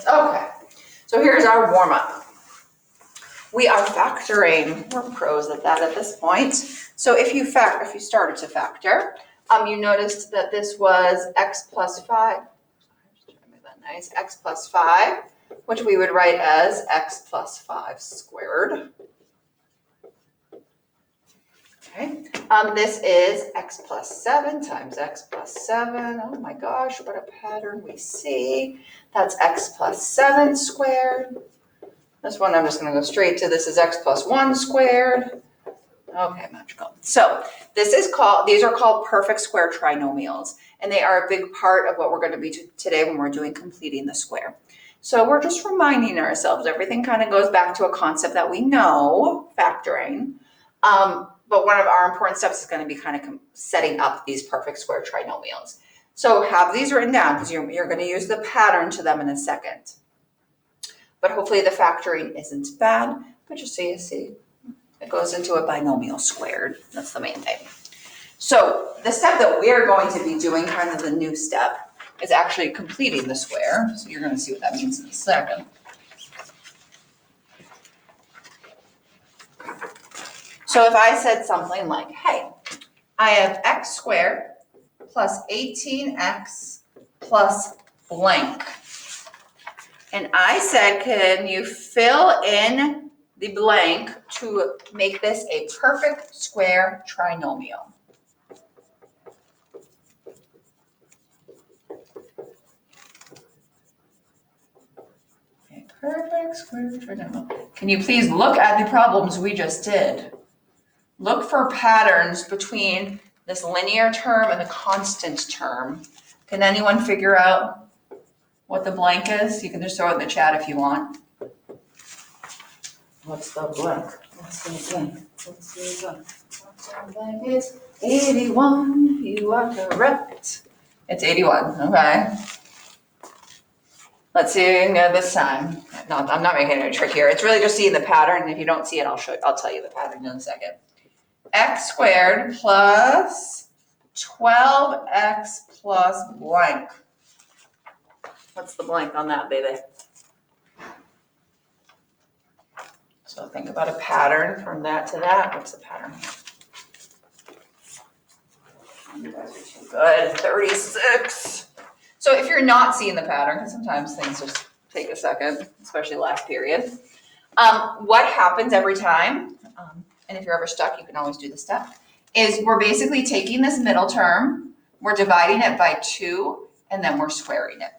Okay, so here's our warm-up. We are factoring. We're pros at that at this point. So if you started to factor, you noticed that this was x plus 5. Try to make that nice. X plus 5, which we would write as x plus 5 squared. Okay. This is x plus 7 times x plus 7. Oh my gosh, what a pattern we see. That's x plus 7 squared. This one I'm just going to go straight to. This is x plus 1 squared. Okay, magical. So these are called perfect square trinomials, and they are a big part of what we're going to be today when we're doing completing the square. So we're just reminding ourselves, everything kind of goes back to a concept that we know, factoring. But one of our important steps is going to be kind of setting up these perfect square trinomials. So have these written down because you're going to use the pattern to them in a second. But hopefully the factoring isn't bad, but just so you see, it goes into a binomial squared. That's the main thing. So the step that we're going to be doing, kind of the new step, is actually completing the square. So you're going to see what that means in a second. So if I said something like, hey, I have x squared plus 18x plus blank. And I said, can you fill in the blank to make this a perfect square trinomial? A perfect square trinomial. Can you please look at the problems we just did? Look for patterns between this linear term and the constant term. Can anyone figure out what the blank is? You can just throw it in the chat if you want. What's the blank? What's the blank? What's the blank? What's the blank? It's 81. You are correct. It's 81. Okay. Let's see this time. No, I'm not making it a trick here. It's really just seeing the pattern. And if you don't see it, I'll tell you the pattern in a second. X squared plus 12x plus blank. What's the blank on that, baby? So think about a pattern from that to that. What's the pattern? You guys are too good. 36. So if you're not seeing the pattern, because sometimes things just take a second, especially last period, what happens every time, and if you're ever stuck, you can always do this step, is we're basically taking this middle term, we're dividing it by 2, and then we're squaring it.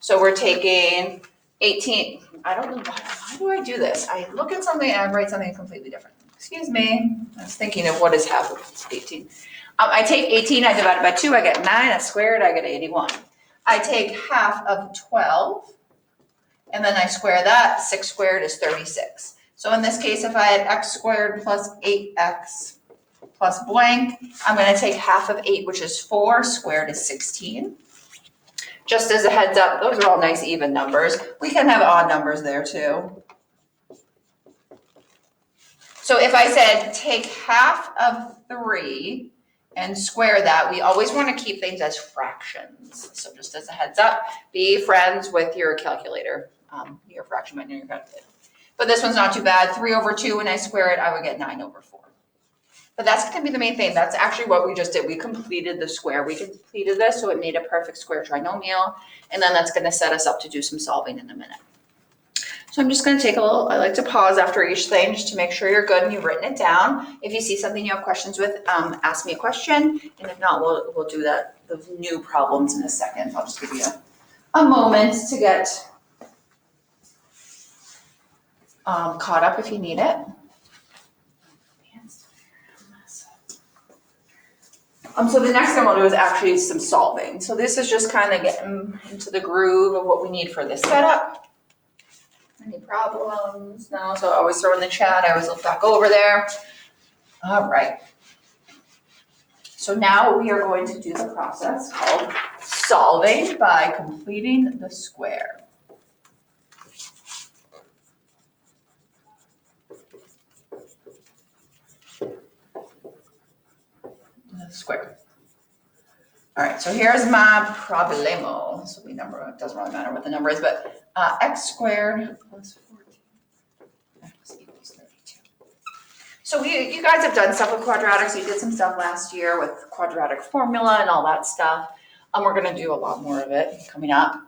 So we're taking 18. I don't know why do I do this? I look at something and I write something completely different. Excuse me. I was thinking of what is half of 18. I take 18, I divide it by 2, I get 9. I square it, I get 81. I take half of 12, and then I square that. 6 squared is 36. So in this case, if I had x squared plus 8x plus blank, I'm going to take half of 8, which is 4, squared is 16. Just as a heads up, those are all nice even numbers. We can have odd numbers there too. So if I said take half of 3 and square that, we always want to keep things as fractions. So just as a heads up, be friends with your calculator, your fraction might know your calculator. But this one's not too bad. 3 over 2, when I square it, I would get 9 over 4. But that's going to be the main thing. That's actually what we just did. We completed the square. We completed this, so it made a perfect square trinomial. And then that's going to set us up to do some solving in a minute. So I'm just going to take a little, I like to pause after each thing just to make sure you're good and you've written it down. If you see something you have questions with, ask me a question. And if not, we'll do the new problems in a second. I'll just give you a moment to get caught up if you need it. So the next thing we'll do is actually some solving. So this is just kind of getting into the groove of what we need for this setup. Any problems? No, so I always throw in the chat. I always look back over there. All right. So now we are going to do the process called solving by completing the square. Square. All right, so here's my problemo. So we number, it doesn't really matter what the number is, but x squared plus 14x equals 32. So you guys have done stuff with quadratics. You did some stuff last year with quadratic formula and all that stuff. We're gonna do a lot more of it coming up.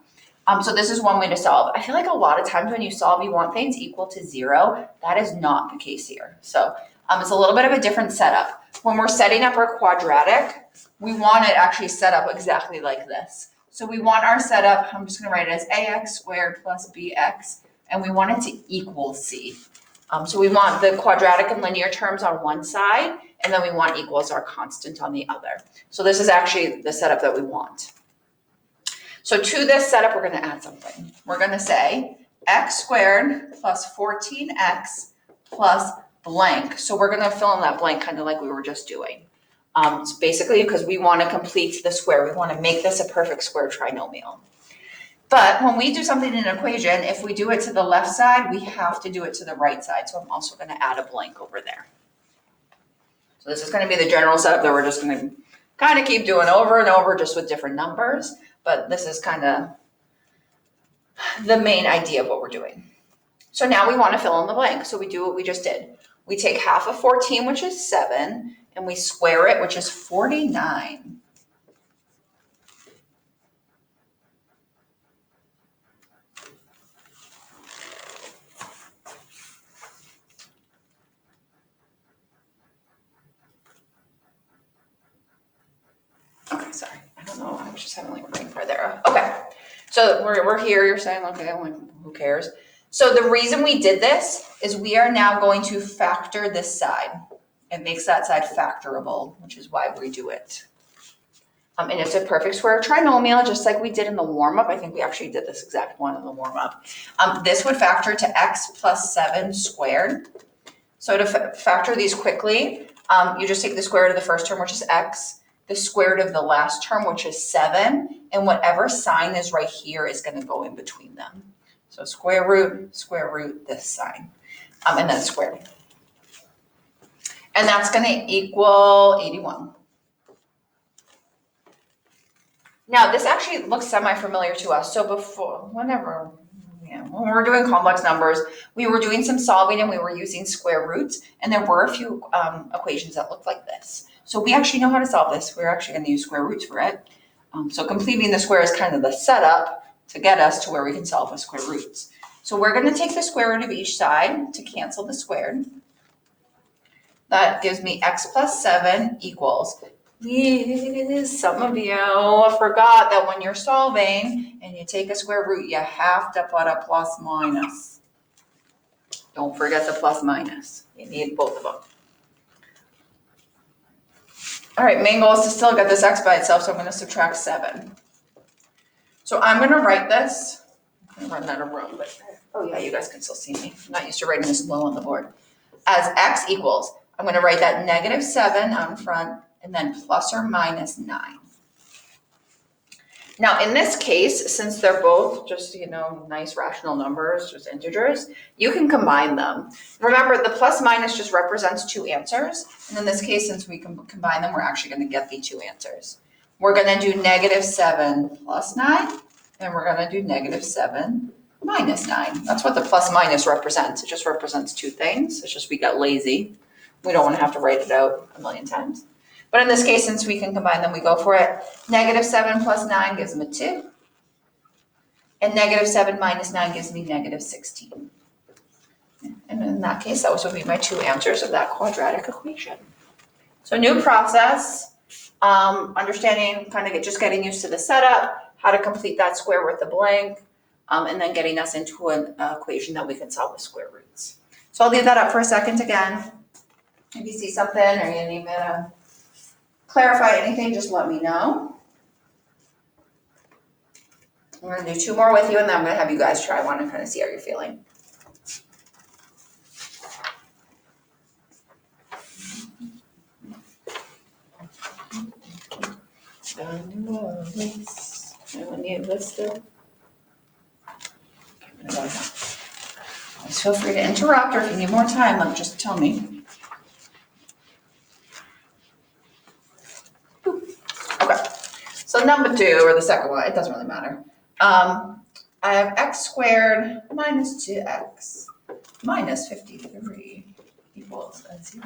So this is one way to solve. I feel like a lot of times when you solve, you want things equal to 0. That is not the case here. So it's a little bit of a different setup. When we're setting up our quadratic, we want it actually set up exactly like this. So we want our setup, I'm just gonna write it as ax squared plus bx, and we want it to equal c. So we want the quadratic and linear terms on one side, and then we want equals our constant on the other. So this is actually the setup that we want. So to this setup, we're going to add something. We're going to say x squared plus 14x plus blank. So we're going to fill in that blank kind of like we were just doing. It's basically because we want to complete the square. We want to make this a perfect square trinomial. But when we do something in an equation, if we do it to the left side, we have to do it to the right side. So I'm also going to add a blank over there. So this is going to be the general setup that we're just going to kind of keep doing over and over, just with different numbers. But this is kind of the main idea of what we're doing. So now we want to fill in the blank. So we do what we just did. We take half of 14, which is 7, and we square it, which is 49. Okay, sorry. I don't know. I was just having like a brain fart there. Okay. So we're here. You're saying, okay, I'm like, who cares? So the reason we did this is we are now going to factor this side. It makes that side factorable, which is why we do it. And it's a perfect square trinomial, just like we did in the warm-up. I think we actually did this exact one in the warm-up. This would factor to x plus 7 squared. So to factor these quickly, you just take the square root of the first term, which is x, the square root of the last term, which is 7, and whatever sign is right here is going to go in between them. So square root, this sign, and then squared. And that's going to equal 81. Now, this actually looks semi-familiar to us. So before, when we were doing complex numbers, we were doing some solving and we were using square roots, and there were a few equations that looked like this. So we actually know how to solve this. We're actually going to use square roots for it. So completing the square is kind of the setup to get us to where we can solve with square roots. So we're going to take the square root of each side to cancel the squared. That gives me x plus 7 equals, please, some of you forgot that when you're solving and you take a square root, you have to put a plus minus. Don't forget the plus minus. You need both of them. All right, main goal is to still get this x by itself, so I'm going to subtract 7. So I'm going to write this. I'm going to run out of room, but oh yeah, you guys can still see me. I'm not used to writing this low on the board. As x equals, I'm going to write that -7 on front and then plus or minus 9. Now in this case, since they're both just, nice rational numbers, just integers, you can combine them. Remember, the plus minus just represents 2 answers. And in this case, since we can combine them, we're actually going to get the 2 answers. We're going to do -7 plus 9, and we're going to do -7 minus 9. That's what the plus minus represents. It just represents 2 things. It's just we got lazy. We don't want to have to write it out a million times. But in this case, since we can combine them, we go for it. -7 plus 9 gives me 2. And -7 minus 9 gives me -16. And in that case, those would be my 2 answers of that quadratic equation. So new process, understanding, kind of just getting used to the setup, how to complete that square with the blank, and then getting us into an equation that we can solve with square roots. So I'll leave that up for a second again. If you see something or you need me to clarify anything, just let me know. We're going to do 2 more with you, and then I'm going to have you guys try one and kind of see how you're feeling. Always feel free to interrupt, or if you need more time, just tell me. Okay, So number 2, or the second one, it doesn't really matter. I have x squared minus 2x minus 53 equals a 0.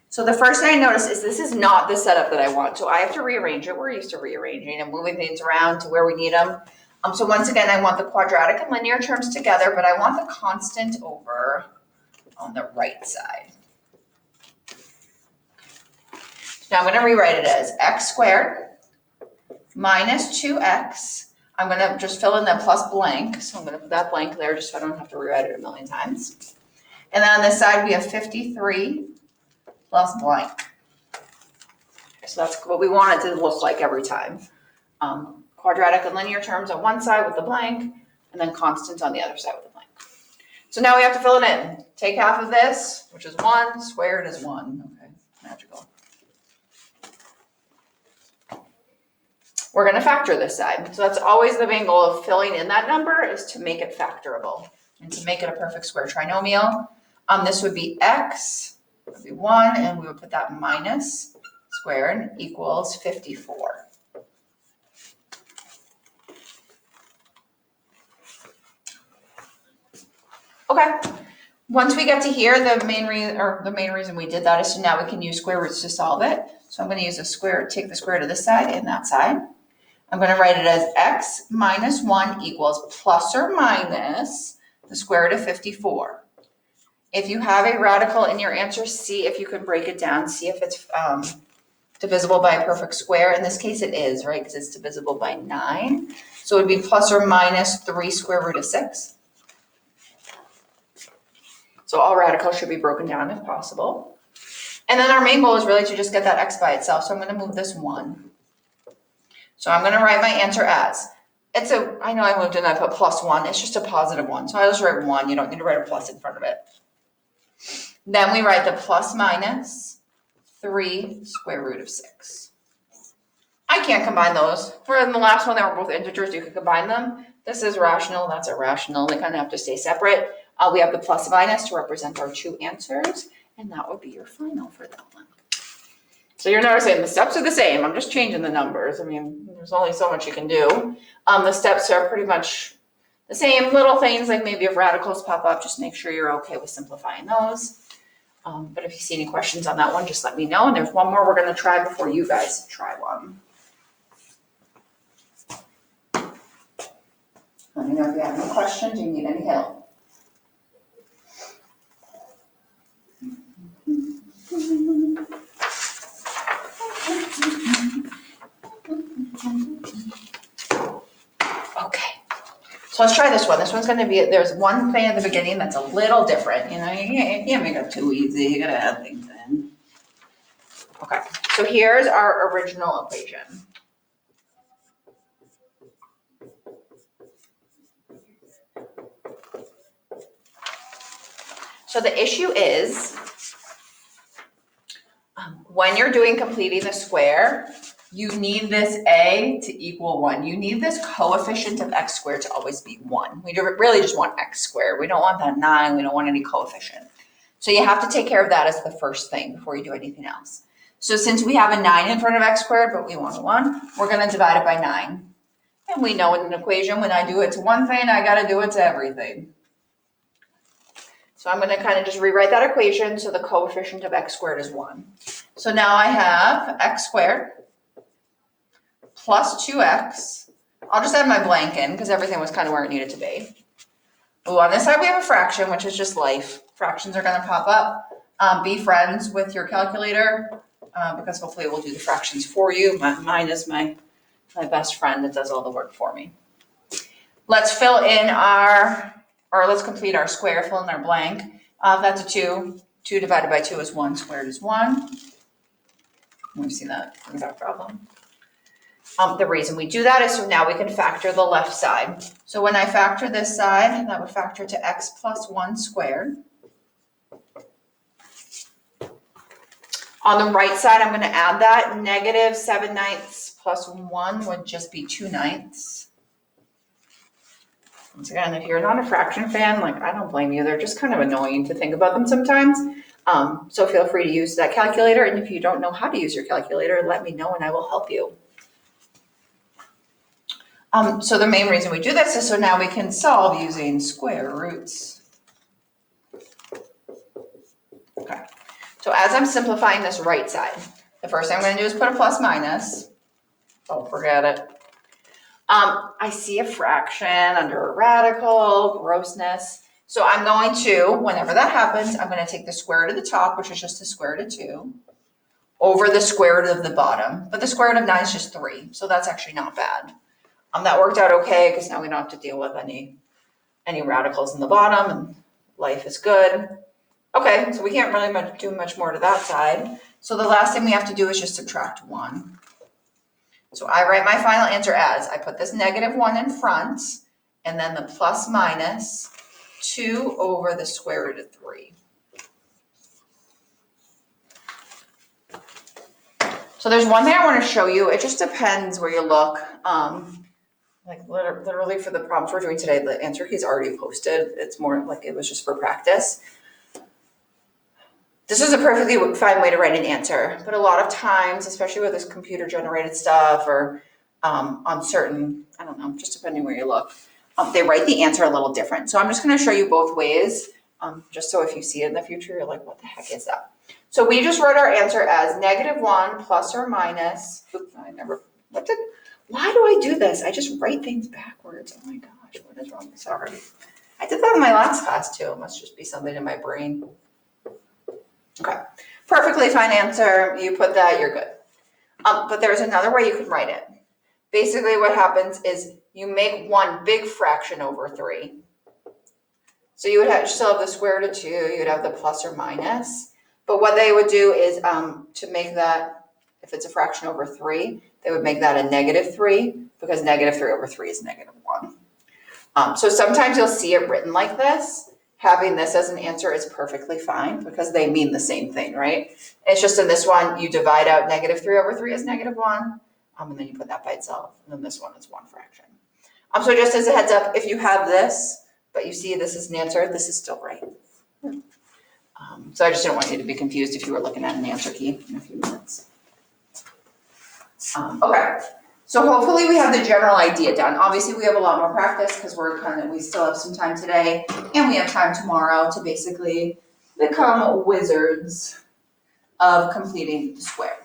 So the first thing I notice is this is not the setup that I want. So I have to rearrange it. We're used to rearranging and moving things around to where we need them. So once again, I want the quadratic and linear terms together, but I want the constant over on the right side. Now I'm going to rewrite it as x squared minus 2x. I'm going to just fill in that plus blank. So I'm going to put that blank there just so I don't have to rewrite it a million times. And then on this side, we have 53 plus blank. So that's what we want it to look like every time. Quadratic and linear terms on one side with the blank, and then constant on the other side with the blank. So now we have to fill it in. Take half of this, which is 1, squared is 1. Okay, magical. We're going to factor this side. So that's always the main goal of filling in that number, is to make it factorable and to make it a perfect square trinomial. This would be x, would be 1, and we would put that minus squared equals 54. Okay. Once we get to here, the main reason we did that is so now we can use square roots to solve it. So I'm going to use take the square root of this side and that side. I'm going to write it as x minus 1 equals plus or minus the square root of 54. If you have a radical in your answer, see if you can break it down, see if it's divisible by a perfect square. In this case, it is, right, because it's divisible by 9. So it would be plus or minus 3 square root of 6. So all radicals should be broken down if possible. And then our main goal is really to just get that x by itself. So I'm going to move this 1. So I'm going to write my answer as, I know I moved and I put plus 1. It's just a positive 1. So I just write 1. You don't need to write a plus in front of it. Then we write the plus minus 3 square root of 6. I can't combine those. Where in the last one, they were both integers. You could combine them. This is rational. That's irrational. They kind of have to stay separate. We have the plus minus to represent our 2 answers, and that would be your final for that one. So you're noticing the steps are the same. I'm just changing the numbers. I mean, there's only so much you can do. The steps are pretty much the same. Little things like maybe if radicals pop up, just make sure you're okay with simplifying those. But if you see any questions on that one, just let me know. And there's one more we're going to try before you guys try one. Let me know if you have any questions or you need any help. Okay, so let's try this one. This one's going to be, there's one thing at the beginning that's a little different. You know, you can't make it too easy. You got to add things in. Okay, so here's our original equation. So the issue is, when you're doing completing the square, you need this a to equal 1. You need this coefficient of x squared to always be 1. We really just want x squared. We don't want that 9. We don't want any coefficient. So you have to take care of that as the first thing before you do anything else. So since we have a 9 in front of x squared, but we want a 1, we're going to divide it by 9. And we know in an equation, when I do it to one thing, I got to do it to everything. So I'm going to kind of just rewrite that equation so the coefficient of x squared is 1. So now I have x squared plus 2x. I'll just add my blank in because everything was kind of where it needed to be. Ooh, on this side we have a fraction, which is just life. Fractions are going to pop up. Be friends with your calculator because hopefully it will do the fractions for you. Mine is my best friend that does all the work for me. Let's fill in let's complete our square, fill in our blank. That's a 2. 2 divided by 2 is 1, squared is 1. We've seen that exact problem. The reason we do that is so now we can factor the left side. So when I factor this side, that would factor to x plus 1 squared. On the right side, I'm going to add that. Negative 7/9 plus 1 would just be 2/9. Once again, if you're not a fraction fan, like I don't blame you. They're just kind of annoying to think about them sometimes. So feel free to use that calculator, and if you don't know how to use your calculator, let me know and I will help you. So the main reason we do this is so now we can solve using square roots. Okay, so as I'm simplifying this right side, the first thing I'm going to do is put a plus minus. Don't forget it. I see a fraction under a radical, grossness. So I'm going to, whenever that happens, I'm going to take the square root of the top, which is just the square root of 2, over the square root of the bottom. But the square root of 9 is just 3, so that's actually not bad. That worked out okay because now we don't have to deal with any radicals in the bottom, and life is good. Okay, so we can't really do much more to that side. So the last thing we have to do is just subtract 1. So I write my final answer as, I put this -1 in front, and then the plus minus 2 over the square root of 3. So there's one thing I want to show you. It just depends where you look. Like literally for the problems we're doing today, the answer key is already posted. It's more like it was just for practice. This is a perfectly fine way to write an answer, but a lot of times, especially with this computer generated stuff or on certain, I don't know, just depending where you look, they write the answer a little different. So I'm just going to show you both ways, just so if you see it in the future, you're like, what the heck is that? So we just wrote our answer as -1 plus or minus, oops, why do I do this? I just write things backwards. Oh my gosh, what is wrong? Sorry. I did that in my last class too. It must just be something in my brain. Okay, perfectly fine answer. You put that, you're good. But there's another way you can write it. Basically what happens is you make one big fraction over 3. So you would still have the square root of 2, you'd have the plus or minus. But what they would do is to make that, if it's a fraction over 3, they would make that a -3 because -3 over 3 is -1. So sometimes you'll see it written like this. Having this as an answer is perfectly fine because they mean the same thing, right? It's just in this one, you divide out -3 over 3 as -1, and then you put that by itself, and then this one is 1 fraction. So just as a heads up, if you have this, but you see this is an answer, this is still right. So I just didn't want you to be confused if you were looking at an answer key in a few minutes. Okay, so hopefully we have the general idea done. Obviously we have a lot more practice because we still have some time today and we have time tomorrow to basically become wizards of completing the square.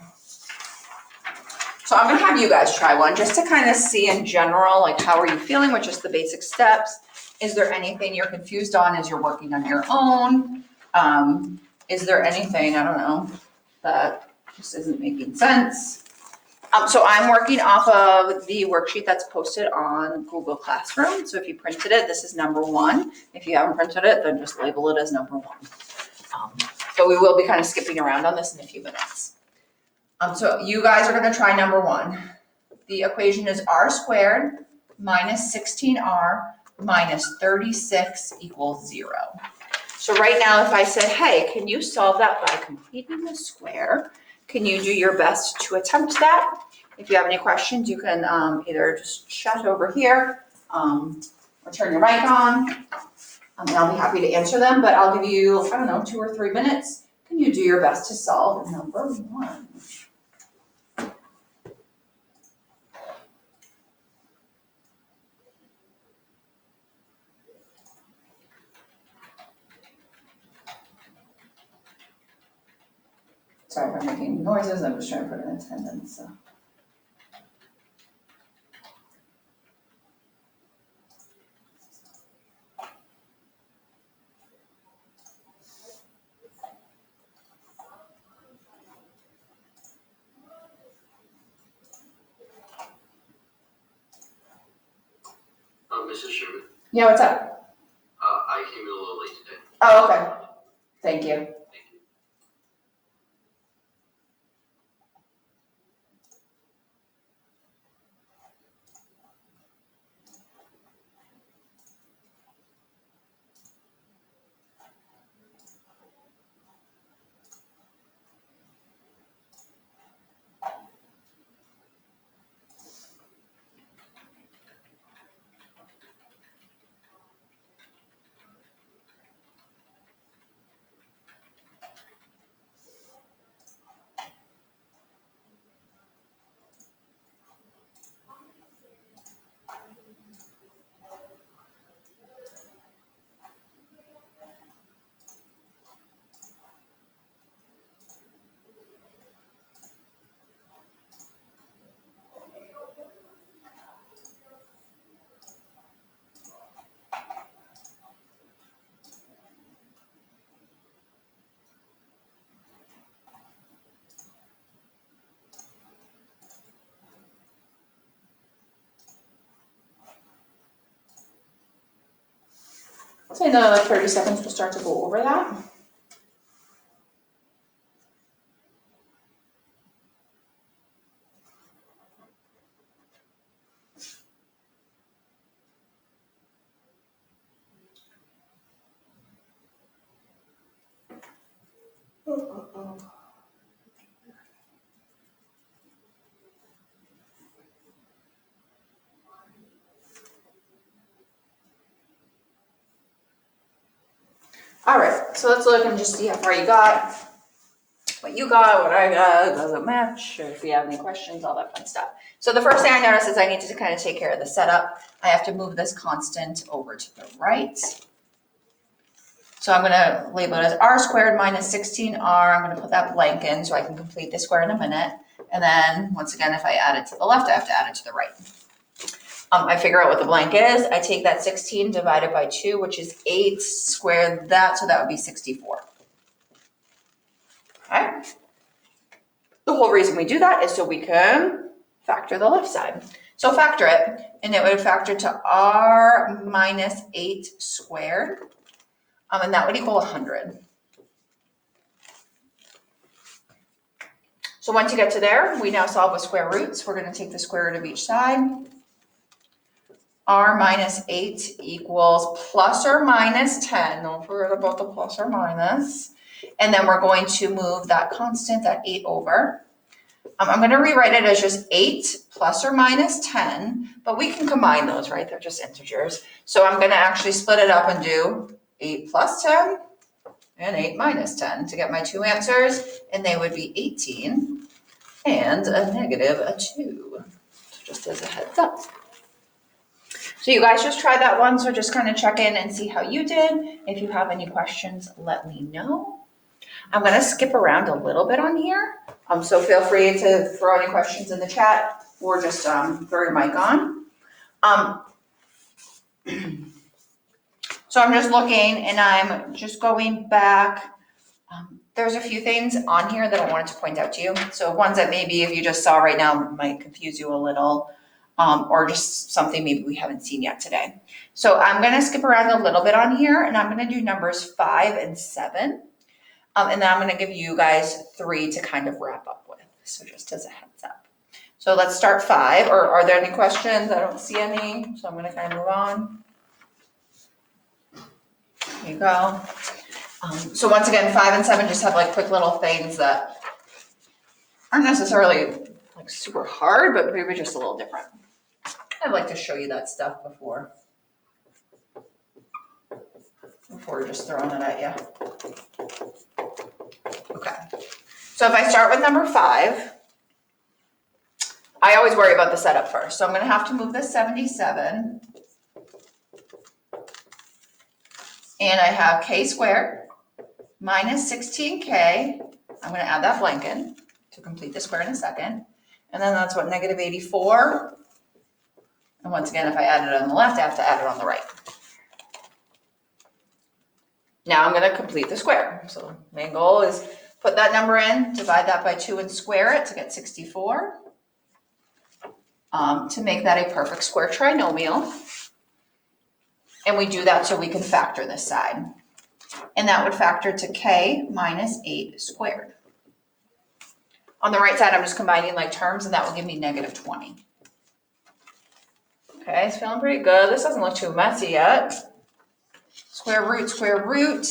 So I'm gonna have you guys try one just to kind of see in general, like how are you feeling with just the basic steps? Is there anything you're confused on as you're working on your own? Is there anything, I don't know, that just isn't making sense? So I'm working off of the worksheet that's posted on Google Classroom. So if you printed it, this is number 1. If you haven't printed it, then just label it as number 1. But we will be kind of skipping around on this in a few minutes. So you guys are going to try number 1. The equation is r squared minus 16r minus 36 equals 0. So right now, if I said, hey, can you solve that by completing the square? Can you do your best to attempt that? If you have any questions, you can either just chat over here or turn your mic on, and I'll be happy to answer them, but I'll give you, I don't know, 2 or 3 minutes. Can you do your best to solve number 1? Sorry if I'm making noises, I'm just trying to put in attendance. So. Mrs. Sherman? Yeah, what's up? I came in a little late today. Oh, okay. Thank you. say another like 30 seconds, we'll start to go over that. All right, so let's look and just see how far you got, what you got, what I got, does it match, or if you have any questions, all that fun stuff. So the first thing I notice is I need to kind of take care of the setup. I have to move this constant over to the right. So I'm gonna label it as r squared minus 16r. I'm gonna put that blank in so I can complete the square in a minute. And then once again, if I add it to the left, I have to add it to the right. I figure out what the blank is. I take that 16 divided by 2, which is 8, square that, so that would be 64. Okay. The whole reason we do that is so we can factor the left side. So factor it, and it would factor to r minus 8 squared, and that would equal 100. So once you get to there, we now solve with square roots. We're going to take the square root of each side. R minus 8 equals plus or minus 10. Don't forget about the plus or minus. And then we're going to move that constant, that 8 over. I'm going to rewrite it as just 8 plus or minus 10, but we can combine those, right? They're just integers. So I'm going to actually split it up and do 8 plus 10 and 8 minus 10 to get my two answers, and they would be 18 and a negative 2. So just as a heads up. So you guys just try that one, so just kind of check in and see how you did. If you have any questions, let me know. I'm going to skip around a little bit on here, so feel free to throw any questions in the chat or just throw your mic on. So I'm just looking and I'm just going back. There's a few things on here that I wanted to point out to you. So ones that maybe if you just saw right now might confuse you a little. Or just something maybe we haven't seen yet today. So I'm going to skip around a little bit on here, and I'm going to do numbers 5 and 7. And then I'm going to give you guys 3 to kind of wrap up with. So just as a heads up. So let's start 5. Or are there any questions? I don't see any. So I'm going to kind of move on. There you go. So once again, 5 and 7 just have like quick little things that aren't necessarily like super hard, but maybe just a little different. I'd like to show you that stuff before just throwing it at you. Okay, so if I start with number 5, I always worry about the setup first. So I'm going to have to move this 77, and I have k squared minus 16k. I'm going to add that blank in to complete the square in a second. And then that's what, negative 84. And once again, if I add it on the left, I have to add it on the right. Now I'm going to complete the square. So the main goal is put that number in, divide that by 2 and square it to get 64. To make that a perfect square trinomial. And we do that so we can factor this side. And that would factor to k minus 8 squared. On the right side, I'm just combining like terms, and that will give me negative 20. Okay, it's feeling pretty good. This doesn't look too messy yet. Square root,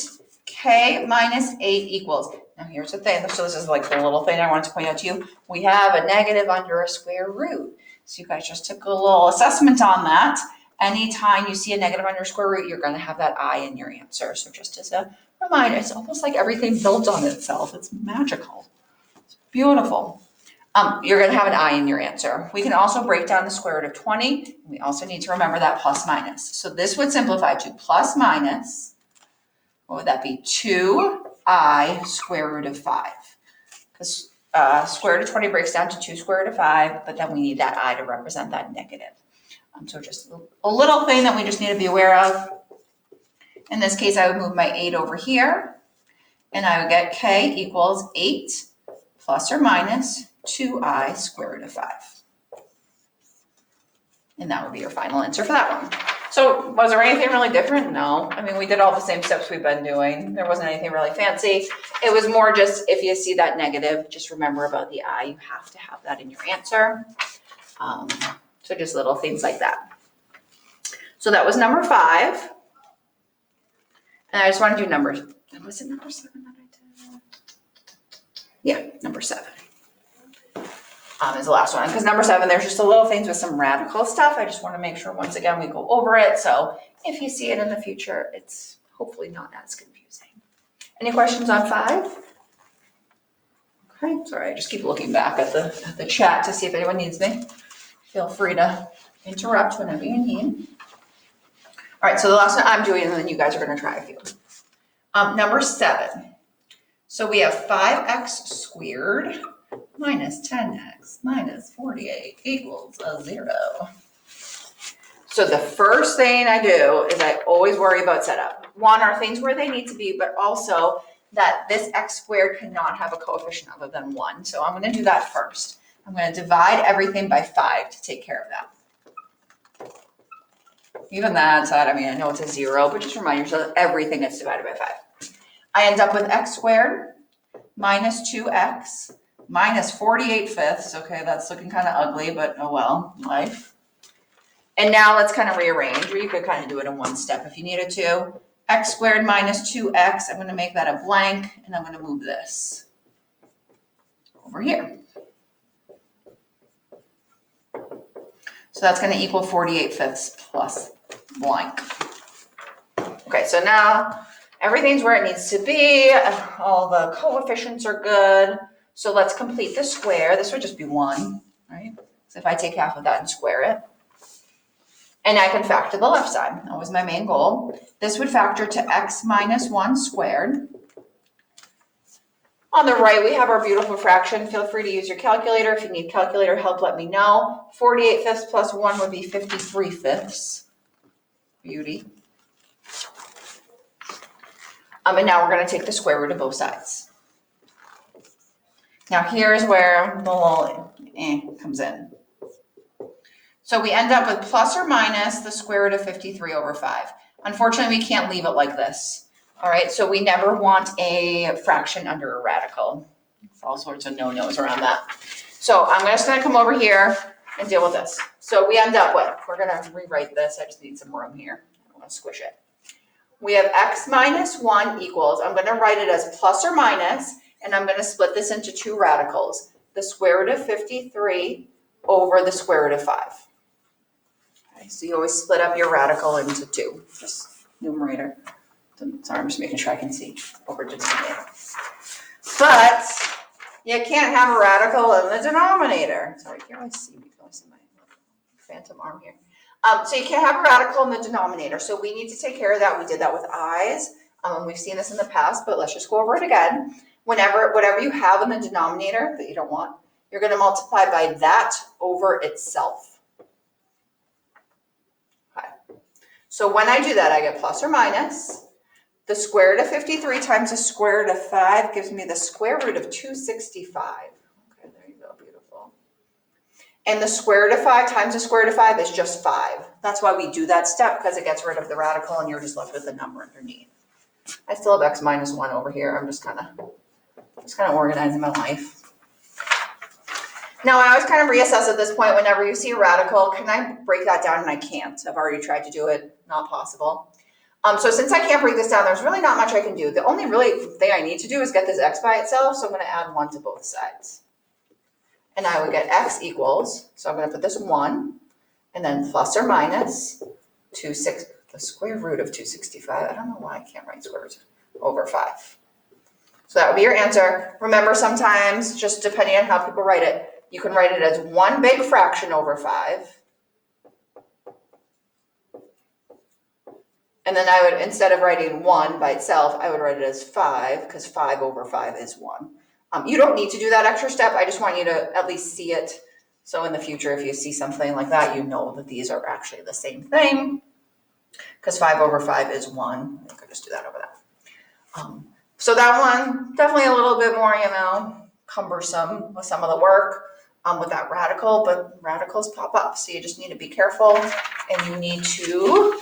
k minus 8 equals. Now here's the thing. So this is like the little thing I wanted to point out to you. We have a negative under a square root. So you guys just took a little assessment on that. Anytime you see a negative under a square root, you're going to have that I in your answer. So just as a reminder, it's almost like everything builds on itself. It's magical. It's beautiful. You're going to have an I in your answer. We can also break down the square root of 20. We also need to remember that plus minus. So this would simplify to plus minus, what would that be? 2I square root of 5. Because square root of 20 breaks down to 2 square root of 5, but then we need that I to represent that negative. So just a little thing that we just need to be aware of. In this case, I would move my 8 over here, and I would get k equals 8 plus or minus 2I square root of 5. And that would be your final answer for that one. So was there anything really different? No. I mean, we did all the same steps we've been doing. There wasn't anything really fancy. It was more just, if you see that negative, just remember about the I. You have to have that in your answer. So just little things like that. So that was number 5. And I just want to do numbers. Was it number 7 that I did? Yeah, number 7. Is the last one. Because number 7, there's just a little things with some radical stuff. I just want to make sure once again we go over it. So if you see it in the future, it's hopefully not as confusing. Any questions on 5? Okay, sorry, I just keep looking back at the chat to see if anyone needs me. Feel free to interrupt whenever you need. All right, so the last one I'm doing, and then you guys are going to try a few. Number 7. So we have 5x squared minus 10x minus 48 equals 0. So the first thing I do is I always worry about setup. One, are things where they need to be, but also that this x squared cannot have a coefficient other than 1. So I'm going to do that first. I'm going to divide everything by 5 to take care of that. Even that side, I mean, I know it's a 0, but just remind yourself that everything gets divided by 5. I end up with x squared minus 2x minus 48 fifths. Okay, that's looking kind of ugly, but oh well, life. And now let's kind of rearrange, or you could kind of do it in one step if you needed to. X squared minus 2x, I'm going to make that a blank, and I'm going to move this over here. So that's going to equal 48 fifths plus blank. Okay, so now everything's where it needs to be. All the coefficients are good. So let's complete the square. This would just be 1, right? So if I take half of that and square it, and I can factor the left side. That was my main goal. This would factor to x minus 1 squared. On the right, we have our beautiful fraction. Feel free to use your calculator. If you need calculator help, let me know. 48 fifths plus 1 would be 53 fifths. Beauty. And now we're going to take the square root of both sides. Now here's where the little comes in. So we end up with plus or minus the square root of 53 over 5. Unfortunately, we can't leave it like this. All right, so we never want a fraction under a radical. There's all sorts of no-nos around that. So I'm just going to come over here and deal with this. So we end up with, we're going to rewrite this. I just need some room here. I don't want to squish it. We have x minus 1 equals, I'm going to write it as plus or minus, and I'm going to split this into 2 radicals. The square root of 53 over the square root of 5. Okay, so you always split up your radical into 2, just numerator. Sorry, I'm just making sure I can see over denominator. But you can't have a radical in the denominator. Sorry, you can't really see me. You can only see my phantom arm here. So you can't have a radical in the denominator. So we need to take care of that. We did that with i's. We've seen this in the past, but let's just go over it again. Whatever you have in the denominator that you don't want, you're going to multiply by that over itself. Okay. So when I do that, I get plus or minus. The square root of 53 times the square root of 5 gives me the square root of 265. Okay, there you go, beautiful. And the square root of 5 times the square root of 5 is just 5. That's why we do that step, because it gets rid of the radical and you're just left with the number underneath. I still have x minus 1 over here. I'm just kind of organizing my life. Now, I always kind of reassess at this point whenever you see a radical. Can I break that down? And I can't. I've already tried to do it. Not possible. So since I can't break this down, there's really not much I can do. The only really thing I need to do is get this x by itself. So I'm going to add 1 to both sides. And I would get x equals, so I'm going to put this 1, and then plus or minus the square root of 265. I don't know why I can't write square root over 5. So that would be your answer. Remember, sometimes, just depending on how people write it, you can write it as one big fraction over 5. And then I would, instead of writing 1 by itself, I would write it as 5, because 5 over 5 is 1. You don't need to do that extra step. I just want you to at least see it. So in the future, if you see something like that, you know that these are actually the same thing, because 5 over 5 is 1. You could just do that over that. So that one, definitely a little bit more, cumbersome with some of the work. with that radical, but radicals pop up. So you just need to be careful and you need to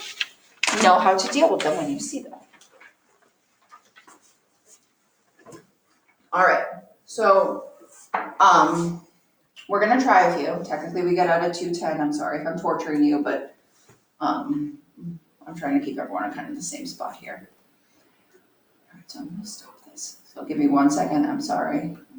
know how to deal with them when you see them. All right, so we're gonna try a few. Technically, we got out of 210. I'm sorry if I'm torturing you, but I'm trying to keep everyone kind of the same spot here. All right, so I'm gonna stop this. So give me 1 second. I'm sorry.